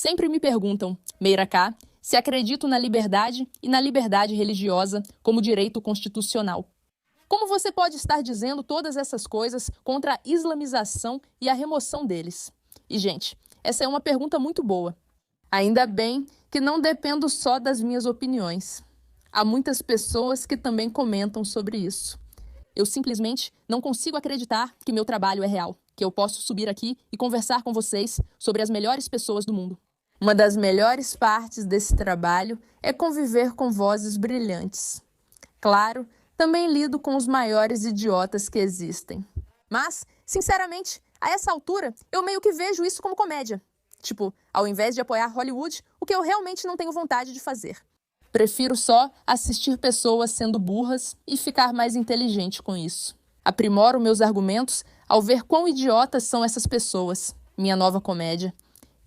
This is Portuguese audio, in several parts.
Sempre me perguntam, Meira K, se acredito na liberdade e na liberdade religiosa como direito constitucional. Como você pode estar dizendo todas essas coisas contra a islamização e a remoção deles? E, gente, essa é uma pergunta muito boa. Ainda bem que não dependo só das minhas opiniões. Há muitas pessoas que também comentam sobre isso. Eu simplesmente não consigo acreditar que meu trabalho é real, que eu posso subir aqui e conversar com vocês sobre as melhores pessoas do mundo. Uma das melhores partes desse trabalho é conviver com vozes brilhantes. Claro, também lido com os maiores idiotas que existem. Mas, sinceramente, a essa altura, eu meio que vejo isso como comédia. Tipo, ao invés de apoiar Hollywood, o que eu realmente não tenho vontade de fazer. Prefiro só assistir pessoas sendo burras e ficar mais inteligente com isso. Aprimoro meus argumentos ao ver quão idiotas são essas pessoas. Minha nova comédia.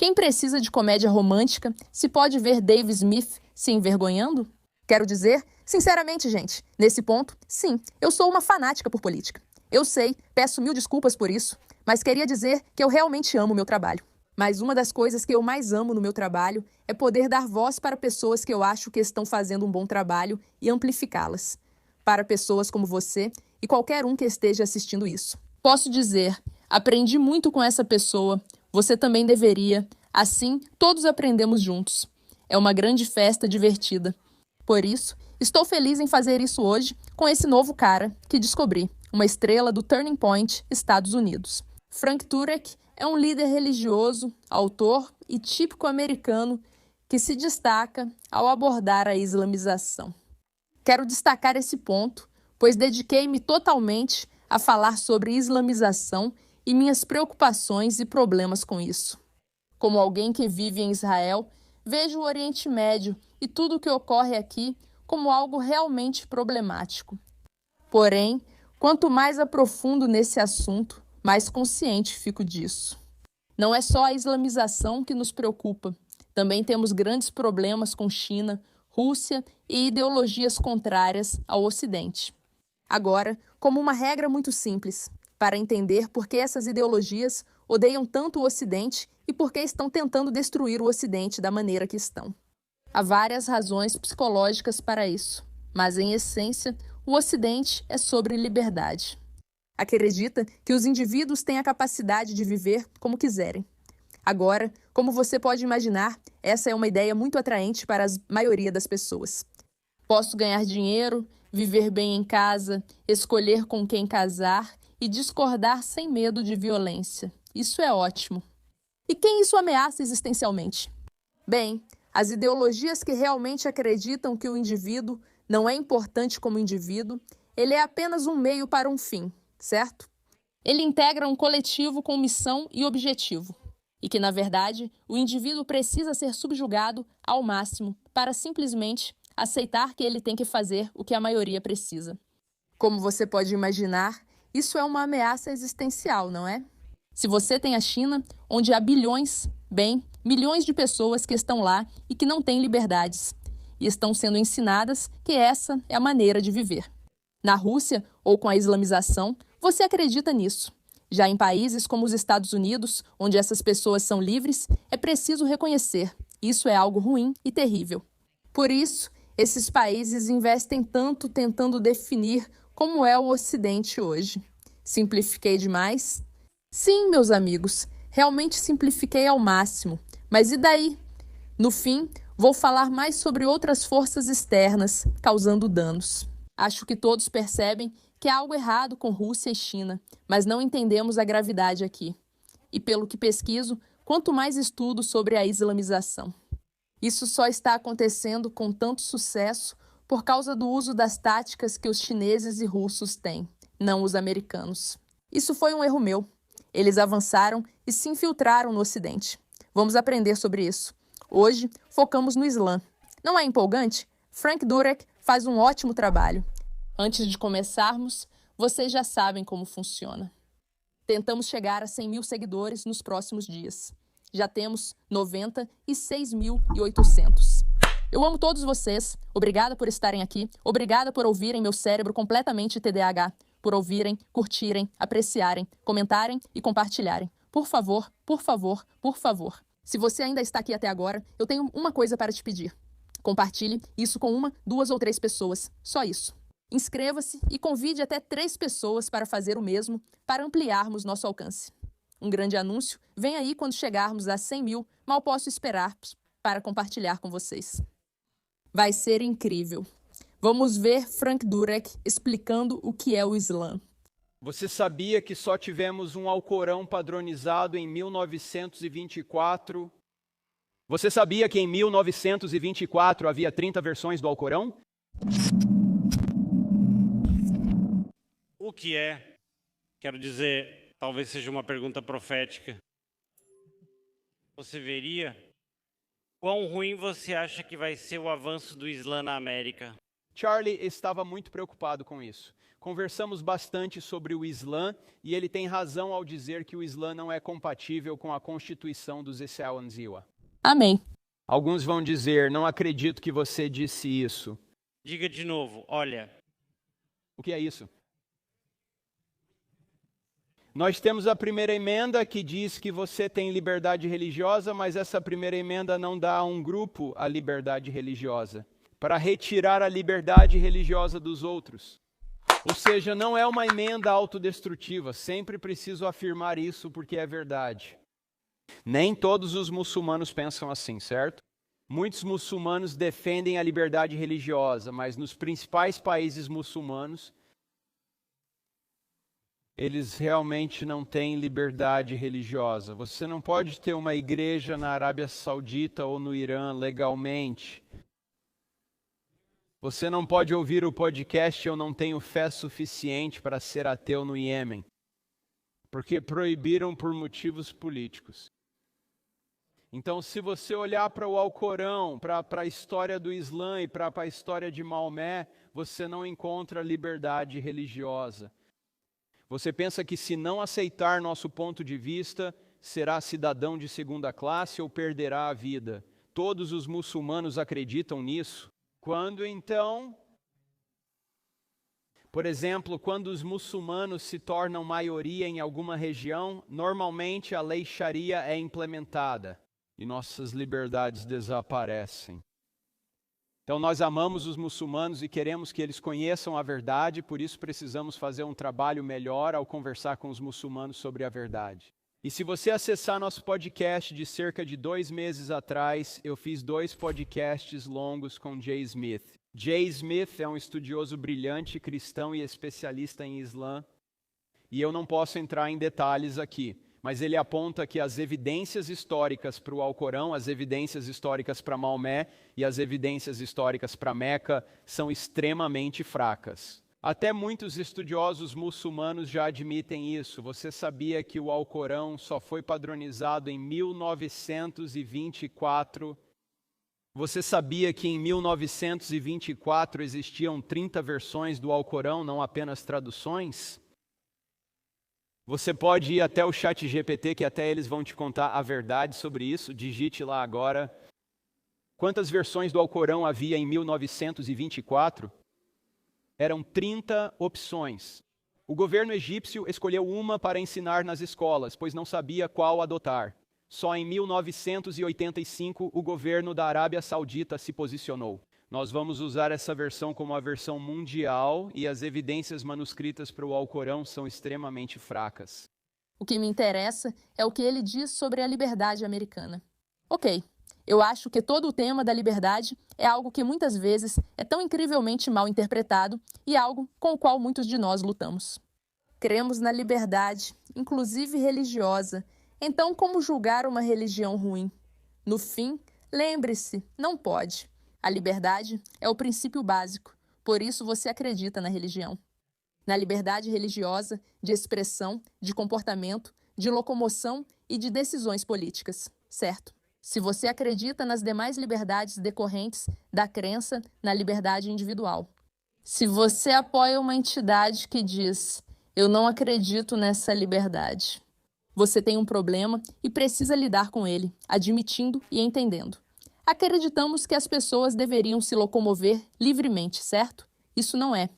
Quem precisa de comédia romântica se pode ver Dave Smith se envergonhando? Quero dizer, sinceramente, gente, nesse ponto, sim, eu sou uma fanática por política. Eu sei, peço mil desculpas por isso, mas queria dizer que eu realmente amo meu trabalho. Mas uma das coisas que eu mais amo no meu trabalho é poder dar voz para pessoas que eu acho que estão fazendo um bom trabalho e amplificá-las. Para pessoas como você e qualquer um que esteja assistindo isso. Posso dizer, aprendi muito com essa pessoa, você também deveria, assim todos aprendemos juntos. É uma grande festa divertida. Por isso, estou feliz em fazer isso hoje com esse novo cara que descobri, uma estrela do Turning Point, Estados Unidos. Frank Turek é um líder religioso, autor e típico americano que se destaca ao abordar a islamização. Quero destacar esse ponto, pois dediquei-me totalmente a falar sobre islamização e minhas preocupações e problemas com isso. Como alguém que vive em Israel, vejo o Oriente Médio e tudo o que ocorre aqui como algo realmente problemático. Porém, quanto mais aprofundo nesse assunto, mais consciente fico disso. Não é só a islamização que nos preocupa. Também temos grandes problemas com China, Rússia e ideologias contrárias ao Ocidente. Agora, como uma regra muito simples, para entender por que essas ideologias odeiam tanto o Ocidente e por que estão tentando destruir o Ocidente da maneira que estão. Há várias razões psicológicas para isso, mas, em essência, o Ocidente é sobre liberdade. Acredita que os indivíduos têm a capacidade de viver como quiserem. Agora, como você pode imaginar, essa é uma ideia muito atraente para a maioria das pessoas. Posso ganhar dinheiro, viver bem em casa, escolher com quem casar e discordar sem medo de violência. Isso é ótimo. E quem isso ameaça existencialmente? Bem, as ideologias que realmente acreditam que o indivíduo não é importante como indivíduo, ele é apenas um meio para um fim, certo? Ele integra um coletivo com missão e objetivo. E que, na verdade, o indivíduo precisa ser subjugado ao máximo para simplesmente aceitar que ele tem que fazer o que a maioria precisa. Como você pode imaginar, isso é uma ameaça existencial, não é? Se você tem a China, onde há bilhões, milhões de pessoas que estão lá e que não têm liberdades, e estão sendo ensinadas que essa é a maneira de viver. Na Rússia, ou com a islamização, você acredita nisso. Já em países como os Estados Unidos, onde essas pessoas são livres, é preciso reconhecer. Isso é algo ruim e terrível. Por isso, esses países investem tanto tentando definir como é o Ocidente hoje. Simplifiquei demais? Sim, meus amigos, realmente simplifiquei ao máximo. Mas e daí? No fim, vou falar mais sobre outras forças externas causando danos. Acho que todos percebem que há algo errado com Rússia e China, mas não entendemos a gravidade aqui. E pelo que pesquiso, quanto mais estudo sobre a islamização. Isso só está acontecendo com tanto sucesso por causa do uso das táticas que os chineses e russos têm, não os americanos. Isso foi um erro meu. Eles avançaram e se infiltraram no Ocidente. Vamos aprender sobre isso. Hoje, focamos no Islã. Não é empolgante? Frank Turek faz um ótimo trabalho. Antes de começarmos, vocês já sabem como funciona. Tentamos chegar a 100 mil seguidores nos próximos dias. Já temos 96.800. Eu amo todos vocês. Obrigada por estarem aqui. Obrigada por ouvirem meu cérebro completamente TDAH. Por ouvirem, curtirem, apreciarem, comentarem e compartilharem. Por favor, por favor, por favor. Se você ainda está aqui até agora, eu tenho uma coisa para te pedir. Compartilhe isso com 1, 2 ou 3 pessoas. Só isso. Inscreva-se e convide até 3 pessoas para fazer o mesmo, para ampliarmos nosso alcance. Um grande anúncio vem aí quando chegarmos a 100 mil, mal posso esperar para compartilhar com vocês. Vai ser incrível. Vamos ver Frank Durek explicando o que é o Islã. Você sabia que só tivemos um Alcorão padronizado em 1924? Você sabia que em 1924 havia 30 versões do Alcorão? O que é? Quero dizer, talvez seja uma pergunta profética. Você veria? Quão ruim você acha que vai ser o avanço do Islã na América? Charlie estava muito preocupado com isso. Conversamos bastante sobre o Islã e ele tem razão ao dizer que o Islã não é compatível com a Constituição dos Essaouira. Amém. Alguns vão dizer, não acredito que você disse isso. Diga de novo, olha. O que é isso? Nós temos a primeira emenda que diz que você tem liberdade religiosa, mas essa primeira emenda não dá a um grupo a liberdade religiosa, para retirar a liberdade religiosa dos outros. Ou seja, não é uma emenda autodestrutiva, sempre preciso afirmar isso porque é verdade. Nem todos os muçulmanos pensam assim, certo? Muitos muçulmanos defendem a liberdade religiosa, mas nos principais países muçulmanos, eles realmente não têm liberdade religiosa. Você não pode ter uma igreja na Arábia Saudita ou no Irã legalmente. Você não pode ouvir o podcast Eu Não Tenho Fé Suficiente para Ser Ateu no Iêmen, porque proibiram por motivos políticos. Então, se você olhar para o Alcorão, para a história do Islã e para a história de Maomé, você não encontra liberdade religiosa. Você pensa que se não aceitar nosso ponto de vista, será cidadão de segunda classe ou perderá a vida? Todos os muçulmanos acreditam nisso. Quando então, por exemplo, quando os muçulmanos se tornam maioria em alguma região, normalmente a lei Sharia é implementada e nossas liberdades desaparecem. Então nós amamos os muçulmanos e queremos que eles conheçam a verdade, por isso precisamos fazer um trabalho melhor ao conversar com os muçulmanos sobre a verdade. E se você acessar nosso podcast de cerca de 2 meses atrás, eu fiz 2 podcasts longos com Jay Smith. Jay Smith é um estudioso brilhante, cristão e especialista em Islã. E eu não posso entrar em detalhes aqui, mas ele aponta que as evidências históricas para o Alcorão, as evidências históricas para Maomé e as evidências históricas para Meca são extremamente fracas. Até muitos estudiosos muçulmanos já admitem isso. Você sabia que o Alcorão só foi padronizado em 1924? Você sabia que em 1924 existiam 30 versões do Alcorão, não apenas traduções? Você pode ir até o ChatGPT, que até eles vão te contar a verdade sobre isso. Digite lá agora. Quantas versões do Alcorão havia em 1924? Eram 30 opções. O governo egípcio escolheu uma para ensinar nas escolas, pois não sabia qual adotar. Só em 1985 o governo da Arábia Saudita se posicionou. Nós vamos usar essa versão como a versão mundial e as evidências manuscritas para o Alcorão são extremamente fracas. O que me interessa é o que ele diz sobre a liberdade americana. Ok. Eu acho que todo o tema da liberdade é algo que muitas vezes é tão incrivelmente mal interpretado e algo com o qual muitos de nós lutamos. Cremos na liberdade, inclusive religiosa. Então, como julgar uma religião ruim? No fim, lembre-se, não pode. A liberdade é o princípio básico, por isso você acredita na religião. Na liberdade religiosa, de expressão, de comportamento, de locomoção e de decisões políticas, certo? Se você acredita nas demais liberdades decorrentes da crença na liberdade individual. Se você apoia uma entidade que diz, eu não acredito nessa liberdade, você tem um problema e precisa lidar com ele, admitindo e entendendo. Acreditamos que as pessoas deveriam se locomover livremente, certo? Isso não é.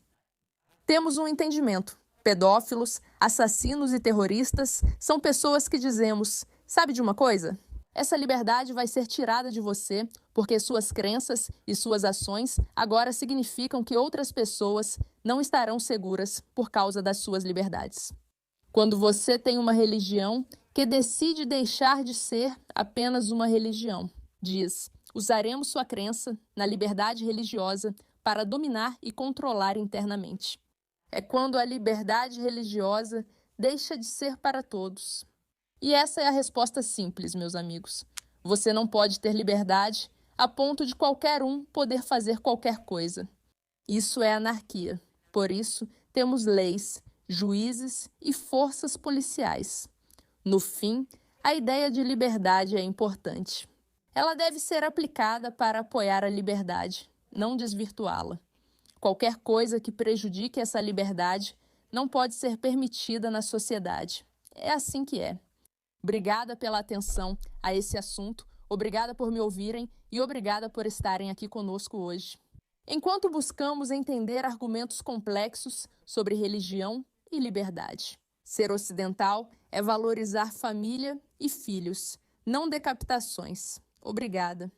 Temos um entendimento. Pedófilos, assassinos e terroristas são pessoas que dizemos, sabe de uma coisa? Essa liberdade vai ser tirada de você porque suas crenças e suas ações agora significam que outras pessoas não estarão seguras por causa das suas liberdades. Quando você tem uma religião que decide deixar de ser apenas uma religião, diz: usaremos sua crença na liberdade religiosa para dominar e controlar internamente. É quando a liberdade religiosa deixa de ser para todos. E essa é a resposta simples, meus amigos. Você não pode ter liberdade a ponto de qualquer um poder fazer qualquer coisa. Isso é anarquia. Por isso, temos leis, juízes e forças policiais. No fim, a ideia de liberdade é importante. Ela deve ser aplicada para apoiar a liberdade, não desvirtuá-la. Qualquer coisa que prejudique essa liberdade não pode ser permitida na sociedade. É assim que é. Obrigada pela atenção a esse assunto, obrigada por me ouvirem e obrigada por estarem aqui conosco hoje. Enquanto buscamos entender argumentos complexos sobre religião e liberdade. Ser ocidental é valorizar família e filhos, não decapitações. Obrigada.